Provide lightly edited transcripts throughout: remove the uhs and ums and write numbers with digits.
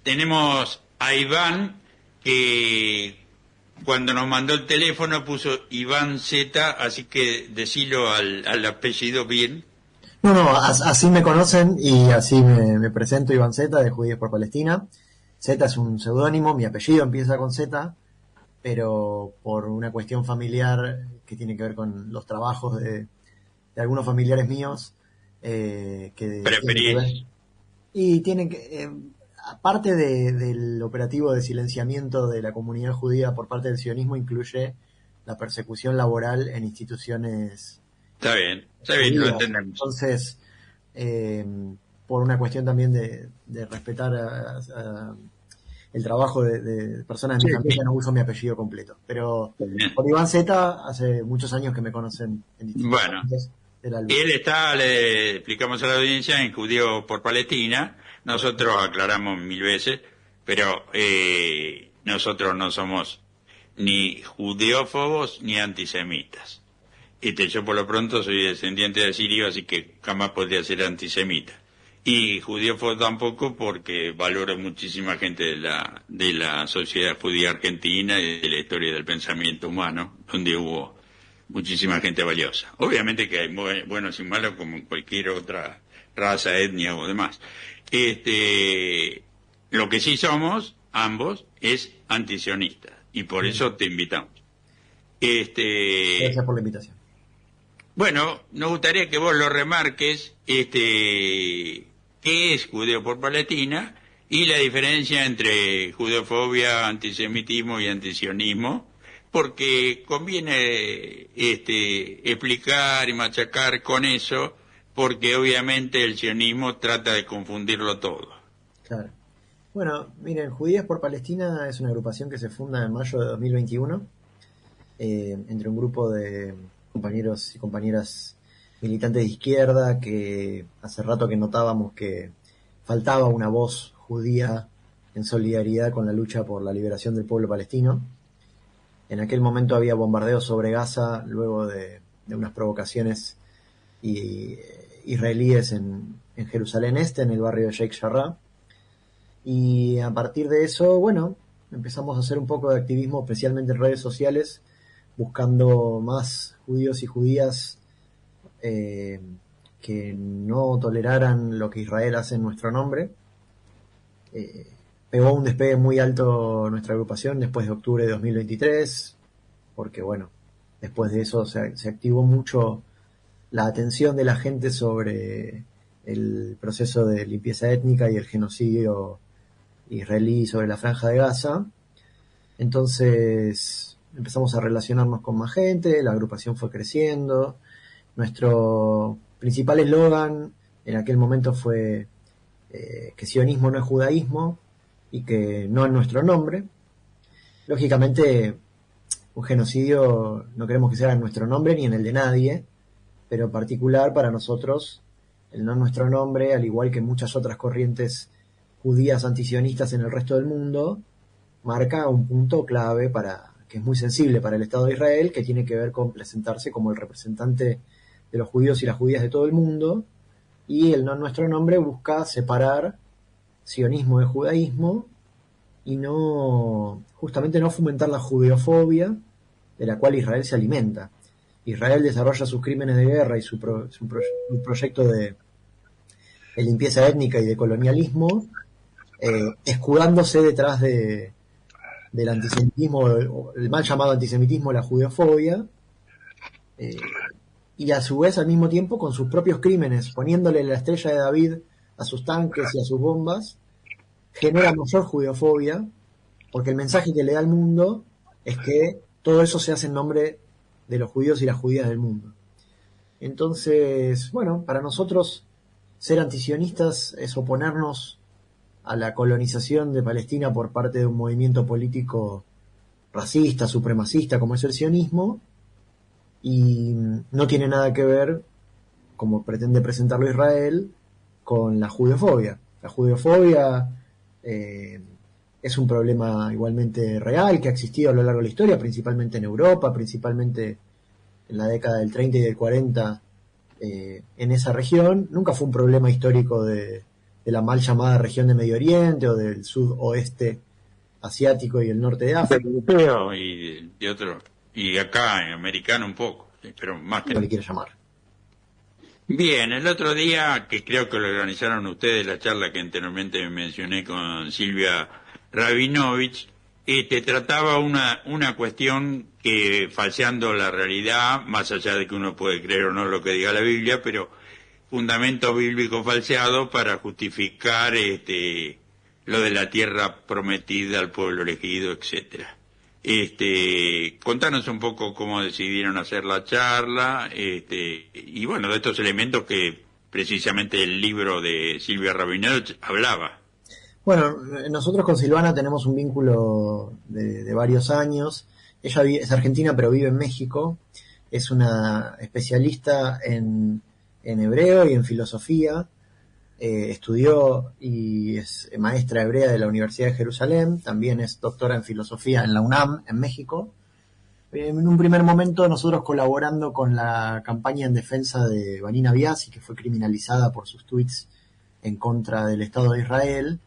tenemos a Iván, que cuando nos mandó el teléfono puso Iván Z, así que decilo al apellido bien. No, así me conocen y así me presento, Iván Z, de Judíos por Palestina. Z es un seudónimo, mi apellido empieza con Z, pero por una cuestión familiar que tiene que ver con los trabajos de algunos familiares míos, que tienen que ver. Preferís. Y tienen que, aparte del operativo de silenciamiento de la comunidad judía por parte del sionismo, incluye la persecución laboral en instituciones Está bien, judías. lo entendemos. Entonces, por una cuestión también de respetar el trabajo de personas de mi familia, no uso mi apellido completo. Pero por Iván Z, hace muchos años que me conocen en distintos países de la lucha. Él está, le explicamos a la audiencia, en Judío por Palestina. Nosotros aclaramos 1000 veces, pero nosotros no somos ni judeófobos ni antisemitas. Yo por lo pronto soy descendiente de sirio, así que jamás podría ser antisemita. Y judeófobo tampoco, porque valoro muchísima gente de la sociedad judía argentina y de la historia del pensamiento humano, donde hubo muchísima gente valiosa. Obviamente que hay buenos y malos como en cualquier otra raza, etnia o demás. Lo que sí somos, ambos, es antisionistas, y por eso te invitamos. Gracias por la invitación. Bueno, nos gustaría que vos lo remarques, qué es Judeo por Palestina y la diferencia entre judeofobia, antisemitismo y antisionismo, porque conviene explicar y machacar con eso, porque obviamente el sionismo trata de confundirlo todo. Claro. Bueno, miren, Judíos por Palestina es una agrupación que se funda en mayo de 2021, entre un grupo de compañeros y compañeras militantes de izquierda, que hace rato que notábamos que faltaba una voz judía en solidaridad con la lucha por la liberación del pueblo palestino. En aquel momento había bombardeos sobre Gaza luego de unas provocaciones israelíes en Jerusalén Este, en el barrio de Sheikh Jarrah. Y a partir de eso, bueno, empezamos a hacer un poco de activismo, especialmente en redes sociales, buscando más judíos y judías que no toleraran lo que Israel hace en nuestro nombre. Pegó un despegue muy alto nuestra agrupación después de octubre de 2023, porque bueno, después de eso se activó mucho la atención de la gente sobre el proceso de limpieza étnica y el genocidio israelí sobre la Franja de Gaza. Entonces empezamos a relacionarnos con más gente, la agrupación fue creciendo. Nuestro principal eslogan en aquel momento fue que sionismo no es judaísmo y que no en nuestro nombre. Lógicamente, un genocidio no queremos que sea en nuestro nombre ni en el de nadie, pero en particular para nosotros, el no en nuestro nombre, al igual que muchas otras corrientes judías antisionistas en el resto del mundo, marca un punto clave que es muy sensible para el Estado de Israel, que tiene que ver con presentarse como el representante de los judíos y las judías de todo el mundo, y el no en nuestro nombre busca separar sionismo de judaísmo y justamente no fomentar la judeofobia de la cual Israel se alimenta. Israel desarrolla sus crímenes de guerra y su proyecto de limpieza étnica y de colonialismo, escudándose detrás del antisemitismo, el mal llamado antisemitismo, la judeofobia, y a su vez al mismo tiempo con sus propios crímenes, poniéndole la estrella de David a sus tanques y a sus bombas, genera mayor judeofobia, porque el mensaje que le da al mundo es que todo eso se hace en nombre de los judíos y las judías del mundo. Entonces, bueno, para nosotros ser antisionistas es oponernos a la colonización de Palestina por parte de un movimiento político racista, supremacista como es el sionismo, y no tiene nada que ver, como pretende presentarlo Israel, con la judeofobia. La judeofobia es un problema igualmente real que ha existido a lo largo de la historia, principalmente en Europa, principalmente en la década del 30 y del 40 en esa región. Nunca fue un problema histórico de de la mal llamada región de Medio Oriente o del sudoeste asiático y el norte de África. Europeo y de otro, y acá, americano un poco, pero más que Como le quiere llamar. Bien, el otro día, que creo que lo organizaron ustedes, la charla que anteriormente mencioné con Silvia Rabinovich, trataba una cuestión que, falseando la realidad, más allá de que uno puede creer o no lo que diga la Biblia, pero fundamento bíblico falseado para justificar lo de la tierra prometida al pueblo elegido, etcétera. Contanos un poco cómo decidieron hacer la charla, y bueno, de estos elementos que precisamente el libro de Silvia Rabinovich hablaba. Bueno, nosotros con Silvana tenemos un vínculo de varios años. Ella es argentina pero vive en México. Es una especialista en hebreo y en filosofía. Estudió y es maestra hebrea de la Universidad de Jerusalén. También es doctora en filosofía en la UNAM, en México. En un primer momento nosotros colaborando con la campaña en defensa de Vanina Biasi, que fue criminalizada por sus tweets en contra del Estado de Israel,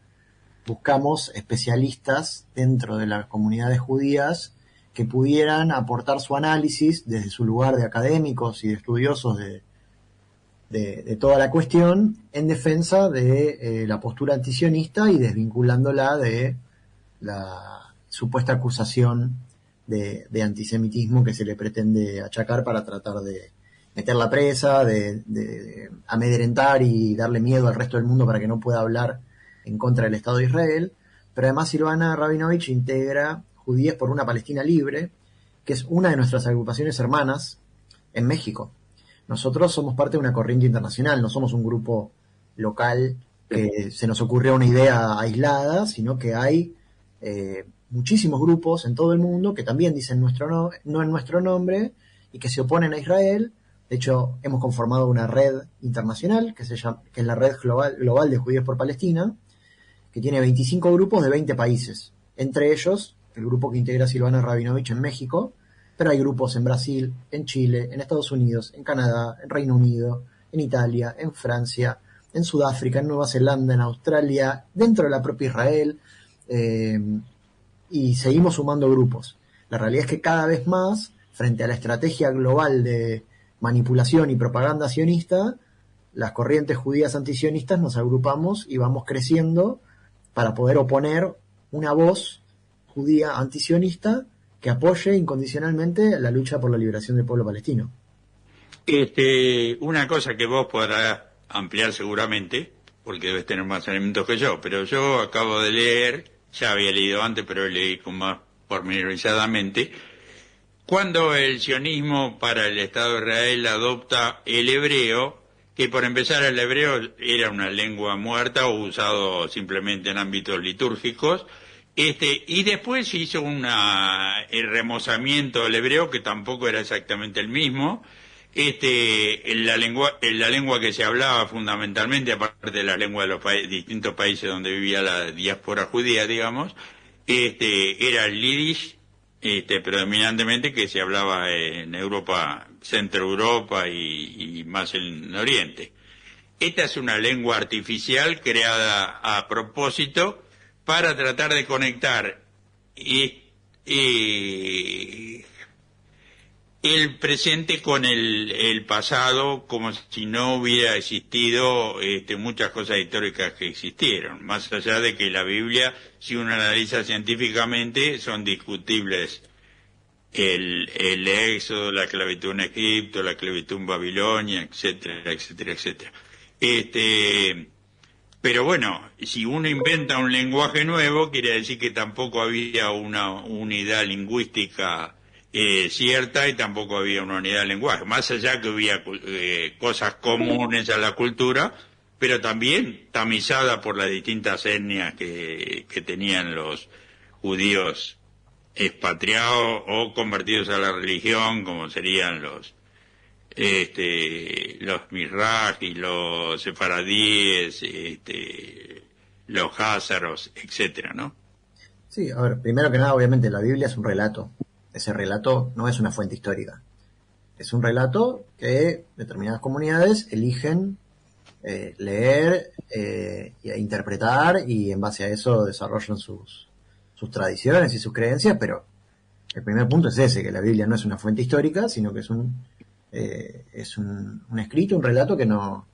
buscamos especialistas dentro de las comunidades judías que pudieran aportar su análisis desde su lugar de académicos y de estudiosos de toda la cuestión en defensa de la postura antisionista y desvinculándola de la supuesta acusación de antisemitismo que se le pretende achacar para tratar de meterla presa, de amedrentar y darle miedo al resto del mundo para que no pueda hablar en contra del Estado de Israel. Pero además Silvana Rabinovich integra Judíes por una Palestina Libre, que es una de nuestras agrupaciones hermanas en México. Nosotros somos parte de una corriente internacional, no somos un grupo local que se nos ocurrió una idea aislada, sino que hay muchísimos grupos en todo el mundo que también dicen no en nuestro nombre y que se oponen a Israel. De hecho, hemos conformado una red internacional que es la Red Global de Judíos por Palestina, que tiene 25 grupos de 20 países, entre ellos el grupo que integra Silvana Rabinovich en México, pero hay grupos en Brasil, en Chile, en Estados Unidos, en Canadá, en Reino Unido, en Italia, en Francia, en Sudáfrica, en Nueva Zelanda, en Australia, dentro de la propia Israel, y seguimos sumando grupos. La realidad es que cada vez más, frente a la estrategia global de manipulación y propaganda sionista, las corrientes judías antisionistas nos agrupamos y vamos creciendo para poder oponer una voz judía antisionista que apoye incondicionalmente la lucha por la liberación del pueblo palestino. Una cosa que vos podrás ampliar seguramente, porque debes tener más elementos que yo, pero yo acabo de leer, ya había leído antes, pero leí con más pormenorizadamente, cuando el sionismo para el Estado de Israel adopta el hebreo, que por empezar el hebreo era una lengua muerta o usado simplemente en ámbitos litúrgicos, y después hizo el remozamiento del hebreo, que tampoco era exactamente el mismo, la lengua que se hablaba fundamentalmente, aparte de la lengua de los distintos países donde vivía la diáspora judía, digamos, era el yiddish, predominantemente, que se hablaba en Europa, Centro Europa y más en Oriente. Esta es una lengua artificial creada a propósito para tratar de conectar el presente con el pasado, como si no hubiera existido muchas cosas históricas que existieron, más allá de que la Biblia, si uno analiza científicamente, son discutibles el éxodo, la esclavitud en Egipto, la esclavitud en Babilonia, etcétera, etcétera, etcétera. Pero bueno, si uno inventa un lenguaje nuevo, quiere decir que tampoco había una unidad lingüística cierta y tampoco había una unidad de lenguaje. Más allá que había cosas comunes a la cultura, pero también tamizada por las distintas etnias que tenían los judíos expatriados o convertidos a la religión, como serían los Mizraj y los sefaradíes, los házaros, etcétera, ¿no? Sí, a ver, primero que nada, obviamente la Biblia es un relato. Ese relato no es una fuente histórica. Es un relato que determinadas comunidades eligen leer e interpretar, y en base a eso desarrollan sus tradiciones y sus creencias, pero el primer punto es ese, que la Biblia no es una fuente histórica, sino que es un escrito, un relato que no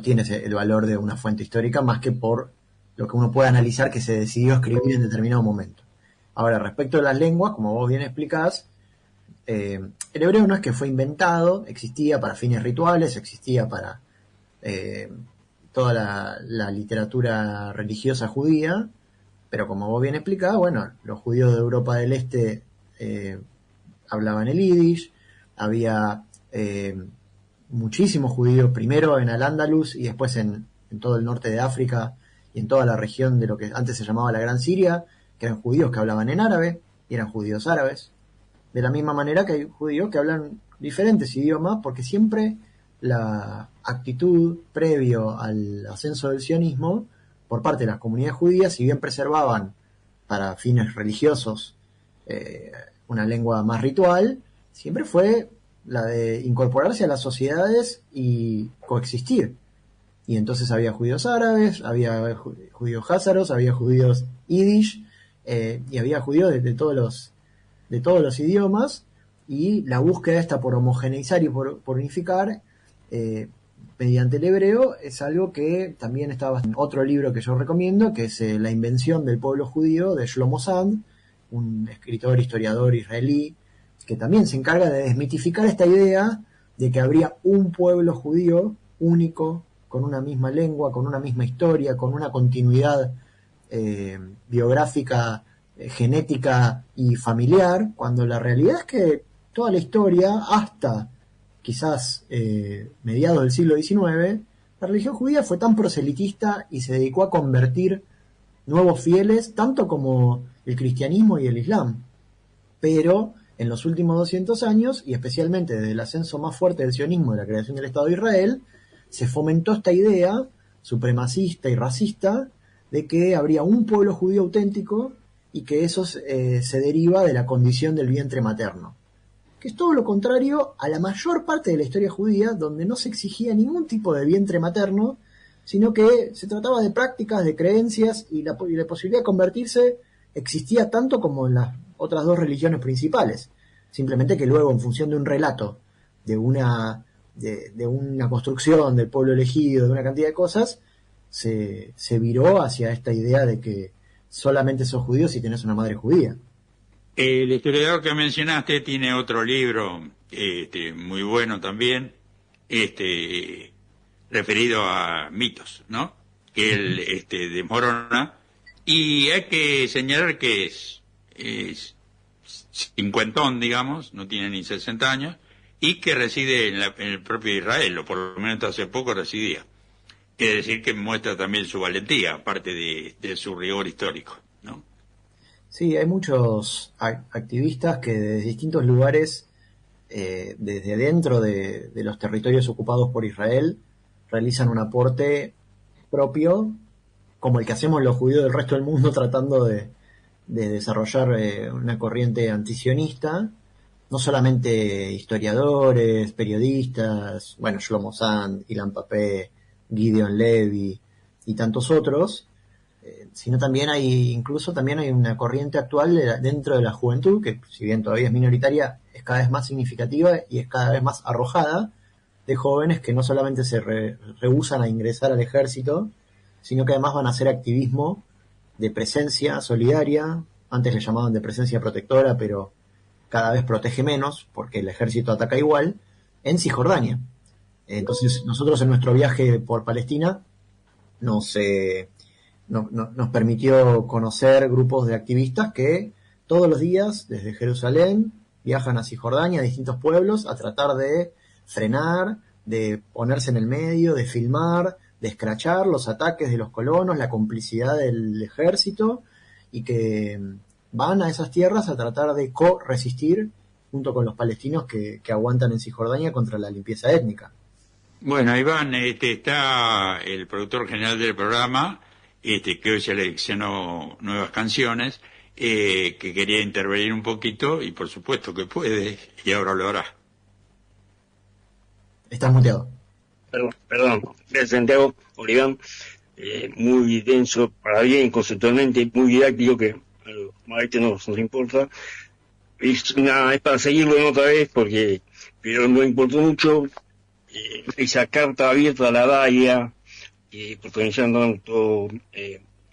tiene el valor de una fuente histórica, más que por lo que uno puede analizar que se decidió escribir en determinado momento. Ahora, respecto a las lenguas, como vos bien explicás, el hebreo no es que fue inventado, existía para fines rituales, existía para toda la literatura religiosa judía, pero como vos bien explicás, bueno, los judíos de Europa del Este hablaban el yiddish, había muchísimos judíos, primero en Al-Ándalus y después en todo el norte de África y en toda la región de lo que antes se llamaba la Gran Siria, que eran judíos que hablaban en árabe, y eran judíos árabes. De la misma manera que hay judíos que hablan diferentes idiomas, porque siempre la actitud previo al ascenso del sionismo por parte de las comunidades judías, si bien preservaban para fines religiosos una lengua más ritual, siempre fue la de incorporarse a las sociedades y coexistir. Y entonces había judíos árabes, había judíos házaros, había judíos yiddish, y había judíos de todos los idiomas, y la búsqueda esta por homogeneizar y por unificar mediante el hebreo es algo que también estaba en otro libro que yo recomiendo, que es La invención del pueblo judío, de Shlomo Sand, un escritor, historiador israelí, que también se encarga de desmitificar esta idea de que habría un pueblo judío único, con una misma lengua, con una misma historia, con una continuidad biográfica, genética y familiar, cuando la realidad es que toda la historia, hasta quizás mediados del siglo XIX, la religión judía fue tan proselitista y se dedicó a convertir nuevos fieles, tanto como el cristianismo y el islam. Pero en los últimos 200 años, y especialmente desde el ascenso más fuerte del sionismo y la creación del Estado de Israel, se fomentó esta idea supremacista y racista de que habría un pueblo judío auténtico y que eso se deriva de la condición del vientre materno, que es todo lo contrario a la mayor parte de la historia judía, donde no se exigía ningún tipo de vientre materno, sino que se trataba de prácticas, de creencias, y la posibilidad de convertirse existía tanto como en las otras dos religiones principales, simplemente que luego, en función de un relato, de una construcción del pueblo elegido, de una cantidad de cosas, se viró hacia esta idea de que solamente sos judío si tenés una madre judía. El historiador que mencionaste tiene otro libro muy bueno también, referido a mitos, ¿no? Que él desmorona, y hay que señalar que es cincuentón, digamos, no tiene ni 60 años, y que reside en el propio Israel, o por lo menos hasta hace poco residía. Quiere decir que muestra también su valentía, aparte de su rigor histórico, ¿no? Sí, hay muchos activistas que desde distintos lugares, desde dentro de los territorios ocupados por Israel, realizan un aporte propio, como el que hacemos los judíos del resto del mundo, tratando de desarrollar una corriente antisionista. No solamente historiadores, periodistas, bueno, Shlomo Sand, Ilan Papé, Gideon Levy y tantos otros, sino también hay una corriente actual dentro de la juventud, que si bien todavía es minoritaria, es cada vez más significativa y es cada vez más arrojada, de jóvenes que no solamente se rehúsan a ingresar al ejército, sino que además van a hacer activismo de presencia solidaria. Antes le llamaban de presencia protectora, pero cada vez protege menos, porque el ejército ataca igual, en Cisjordania. Entonces, nosotros en nuestro viaje por Palestina nos permitió conocer grupos de activistas que todos los días, desde Jerusalén, viajan a Cisjordania, a distintos pueblos, a tratar de frenar, de ponerse en el medio, de filmar, de escrachar los ataques de los colonos, la complicidad del ejército, y que van a esas tierras a tratar de co-resistir junto con los palestinos que aguantan en Cisjordania contra la limpieza étnica. Bueno, Iván, está el productor general del programa, que hoy seleccionó nuevas canciones, que quería intervenir un poquito, y por supuesto que puede, y ahora lo hará. Estás muteado. Perdón. Gracias, Santiago, Oliván. Muy denso, para bien, conceptualmente, muy didáctico, que a los maestros nos importa. Es para seguirlo otra vez, pero nos importó mucho esa carta abierta a la DAIA, protagonizando tanto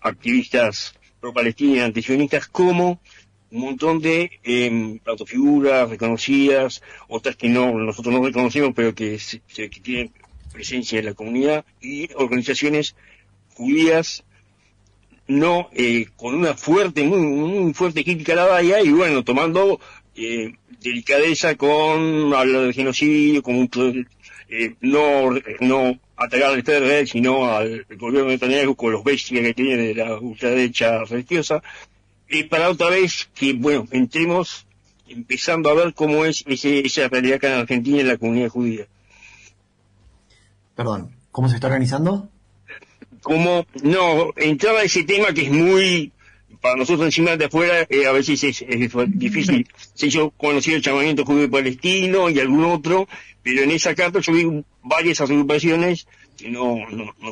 activistas pro-palestinas, antisionistas, como un montón de tanto figuras reconocidas, otras que nosotros no reconocemos, pero que tienen presencia en la comunidad, y organizaciones judías no con una fuerte, muy fuerte crítica a la DAIA, y bueno, tomando delicadeza con hablar del genocidio, con mucho, no atacar al Estado de Israel, sino al gobierno de Netanyahu con los bestias que tiene de la ultraderecha religiosa, para otra vez que, bueno, entremos empezando a ver cómo es esa realidad acá en Argentina en la comunidad judía. Perdón, ¿cómo se está organizando? Como, no, entraba ese tema que es muy, para nosotros encima de afuera, a veces es difícil. Yo conocí el llamamiento judío palestino y algún otro, pero en esa carta yo vi varias agrupaciones que no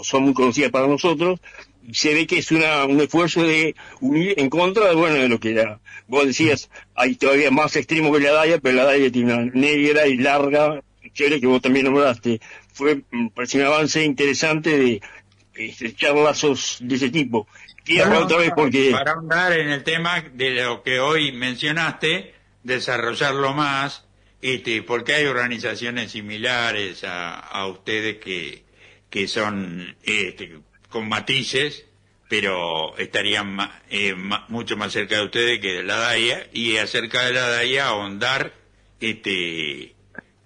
son muy conocidas para nosotros. Se ve que es un esfuerzo de unir en contra, bueno, de lo que vos decías, hay todavía más extremo que la DAIA, pero la DAIA tiene una negra y larga, chévere, que vos también nombraste. Parece un avance interesante de estrechar lazos de ese tipo. Otra vez porque... Para ahondar en el tema de lo que hoy mencionaste, desarrollarlo más, porque hay organizaciones similares a ustedes que son con matices, pero estarían mucho más cerca de ustedes que de la DAIA, y acerca de la DAIA ahondar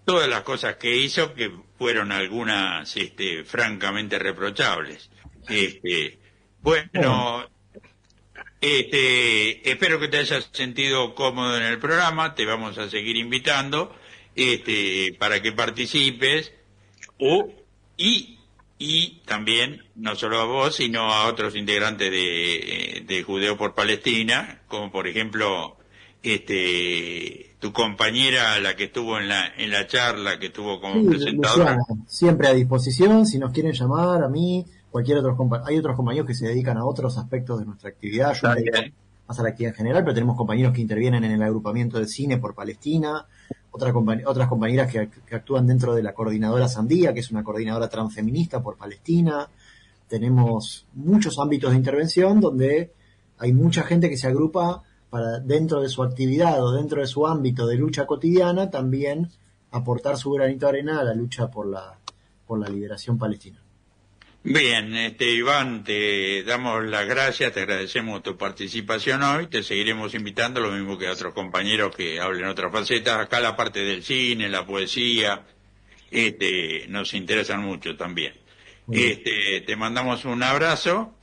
todas las cosas que hizo, que fueron algunas francamente reprochables. Bueno, espero que te hayas sentido cómodo en el programa. Te vamos a seguir invitando para que participes, y también no solo a vos, sino a otros integrantes de Judeo por Palestina, como por ejemplo tu compañera, la que estuvo en la charla, que estuvo como presentadora. Luciana, siempre a disposición, si nos quieren llamar, a mí, hay otros compañeros que se dedican a otros aspectos de nuestra actividad. Yo me dedico más a la actividad en general, pero tenemos compañeros que intervienen en el agrupamiento de cine por Palestina, otras compañeras que actúan dentro de la coordinadora Sandía, que es una coordinadora transfeminista por Palestina. Tenemos muchos ámbitos de intervención donde hay mucha gente que se agrupa para, dentro de su actividad o dentro de su ámbito de lucha cotidiana, también aportar su granito de arena a la lucha por la liberación palestina. Bien, Iván, te damos las gracias, te agradecemos tu participación hoy, te seguiremos invitando, lo mismo que a otros compañeros que hablen otras facetas. Acá la parte del cine, la poesía, nos interesan mucho también. Te mandamos un abrazo